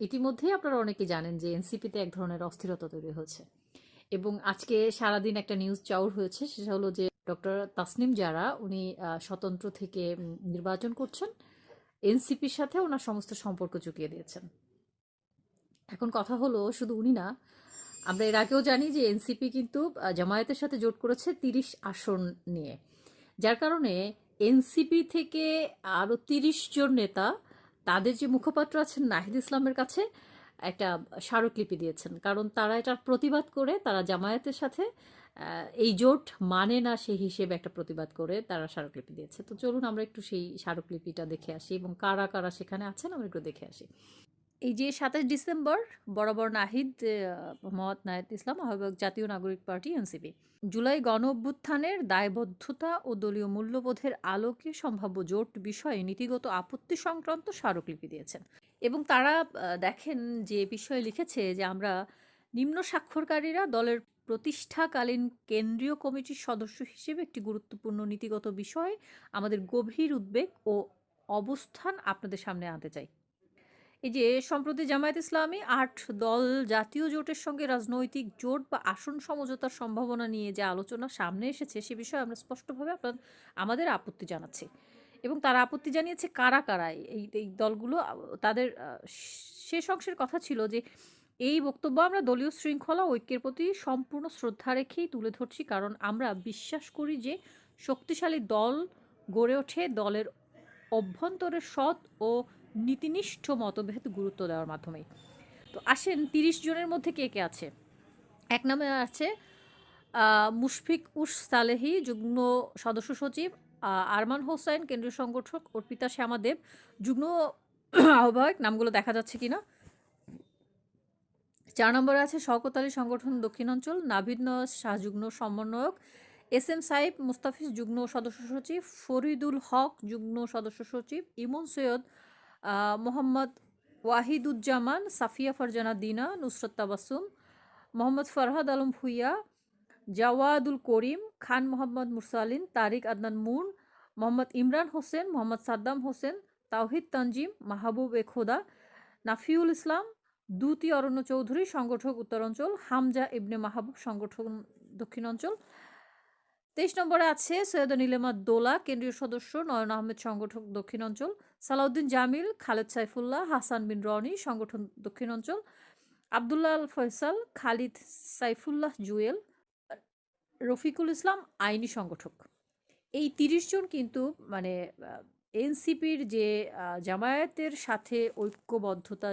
ইতিমধ্যেই আপনারা অনেকে জানেন যে এনসিপিতে এক ধরনের অস্থিরতা তৈরি হয়েছে এবং আজকে সারাদিন একটা নিউজ চাউর হয়েছে, সেটা হলো যে ডক্টর তাসনিম যারা উনি স্বতন্ত্র থেকে নির্বাচন করছেন, এনসিপির সাথে ওনার সমস্ত সম্পর্ক চুকিয়ে দিয়েছেন। এখন কথা হলো শুধু উনি না, আমরা এর আগেও জানি যে এনসিপি কিন্তু জামায়াতের সাথে জোট করেছে 30 আসন নিয়ে, যার কারণে এনসিপি থেকে আরও 30 জন নেতা তাদের যে মুখপাত্র আছেন নাহিদ ইসলামের কাছে একটা স্মারকলিপি দিয়েছেন, কারণ তারা এটার প্রতিবাদ করে তারা জামায়াতের সাথে এই জোট মানে না সেই হিসেবে একটা প্রতিবাদ করে তারা স্মারকলিপি দিয়েছে। তো চলুন আমরা একটু সেই স্মারকলিপিটা দেখে আসি এবং কারা কারা সেখানে আছেন আমরা একটু দেখে আসি। এই যে 27 ডিসেম্বর বরাবর নাহিদ মোহাম্মদ নাহিদ ইসলাম আহ্বায়ক জাতীয় নাগরিক পার্টি এনসিপি জুলাই গণ অভ্যুত্থানের দায়বদ্ধতা ও দলীয় মূল্যবোধের আলোকে সম্ভাব্য জোট বিষয়ে নীতিগত আপত্তি সংক্রান্ত স্মারকলিপি দিয়েছেন এবং তারা দেখেন যে বিষয়ে লিখেছে যে আমরা নিম্ন স্বাক্ষরকারীরা দলের প্রতিষ্ঠাকালীন কেন্দ্রীয় কমিটির সদস্য হিসেবে একটি গুরুত্বপূর্ণ নীতিগত বিষয়ে আমাদের গভীর উদ্বেগ ও অবস্থান আপনাদের সামনে আনতে চাই। এই যে সম্প্রতি জামায়াত ইসলামী ৮ দল জাতীয় জোটের সঙ্গে রাজনৈতিক জোট বা আসন সমঝোতার সম্ভাবনা নিয়ে যে আলোচনা সামনে এসেছে সে বিষয়ে আমরা স্পষ্টভাবে আমাদের আপত্তি জানাচ্ছি এবং তারা আপত্তি জানিয়েছে কারা কারা এই দলগুলো তাদের শেষ অংশের কথা ছিল যে এই বক্তব্য আমরা দলীয় শৃঙ্খলা ঐক্যের প্রতি সম্পূর্ণ শ্রদ্ধা রেখেই তুলে ধরছি, কারণ আমরা বিশ্বাস করি যে শক্তিশালী দল গড়ে ওঠে দলের অভ্যন্তরের সৎ ও নীতিনিষ্ঠ মতভেদ গুরুত্ব দেওয়ার মাধ্যমেই। তো আসেন 30 জনের মধ্যে কে কে আছে। এক নামে আছে মুশফিক উস সালেহি, যুগ্ম সদস্য সচিব, আরমান হোসেন কেন্দ্রীয় সংগঠক, অর্পিতা শ্যামাদেব যুগ্ম আহ্বায়ক, নামগুলো দেখা যাচ্ছে কিনা। 4 নম্বরে আছে শওকত আলী সংগঠন দক্ষিণাঞ্চল, নাভিদ নওয়াজ শাহ যুগ্ম সমন্বয়ক, এস এম সাইফ মুস্তাফিজ যুগ্ম সদস্য সচিব, ফরিদুল হক যুগ্ম সদস্য সচিব, ইমন সৈয়দ, মোহাম্মদ ওয়াহিদুজ্জামান, সাফিয়া ফারজানা দিনা, নুসরত তাবাসুম, মোহাম্মদ ফরহাদ আলম ভুইয়া, জাওয়াদুল করিম খান, মোহাম্মদ মুরসালিন, তারিক আদনান মুন, মোহাম্মদ ইমরান হোসেন, মোহাম্মদ সাদ্দাম হোসেন, তাওহিদ তানজিম, মাহবুব এ খোদা, নাফিউল ইসলাম, দ্যুতি অরণ্য চৌধুরী সংগঠক উত্তরাঞ্চল, হামজা ইবনে মাহবুব সংগঠন দক্ষিণাঞ্চল। 23 নম্বরে আছে সৈয়দ নীলেমা দোলা কেন্দ্রীয় সদস্য, নয়ন আহমেদ সংগঠক দক্ষিণাঞ্চল, সালাউদ্দিন জামিল, খালেদ সাইফুল্লাহ, হাসান বিন রনি সংগঠন দক্ষিণাঞ্চল, আবদুল্লাহ আল ফয়সাল, খালিদ সাইফুল্লাহ জুয়েল, রফিকুল ইসলাম আইনি সংগঠক। এই 30 জন কিন্তু মানে এনসিপির যে জামায়াতের সাথে ঐক্যবদ্ধতা